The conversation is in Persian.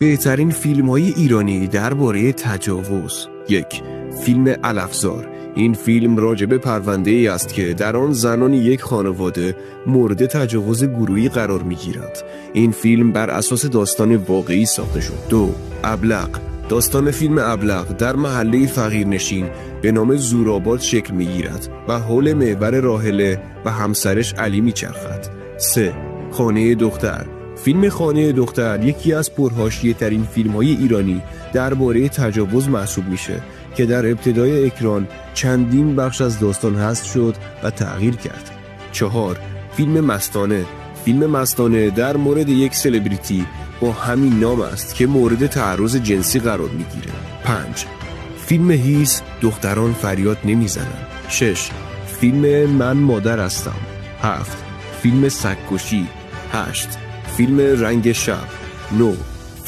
بهترین فیلم‌های ایرانی درباره تجاوز. 1. فیلم علفزار. این فیلم راجع به پرونده‌ای است که در آن زنان یک خانواده مورد تجاوز گروهی قرار می‌گیرند. این فیلم بر اساس داستان واقعی ساخته شد. 2. ابلق. داستان فیلم ابلق در محله فقیرنشین به نام زورآباد شکل می‌گیرد و حول محور راحله و همسرش علی می‌چرخد. 3. خانه دختر. فیلم خانه دختر یکی از پرحاشیه ترین فیلم‌های ایرانی درباره تجاوز محسوب میشه که در ابتدای اکران چندین بخش از داستان حذف شد و تغییر کرد. 4. فیلم مستانه. فیلم مستانه در مورد یک سلبریتی با همین نام است که مورد تعرض جنسی قرار میگیره. 5. فیلم هیس دختران فریاد نمیزنن. 6. فیلم من مادر هستم. 7. فیلم سگ‌کشی. 8. فیلم رنگ شب. 9.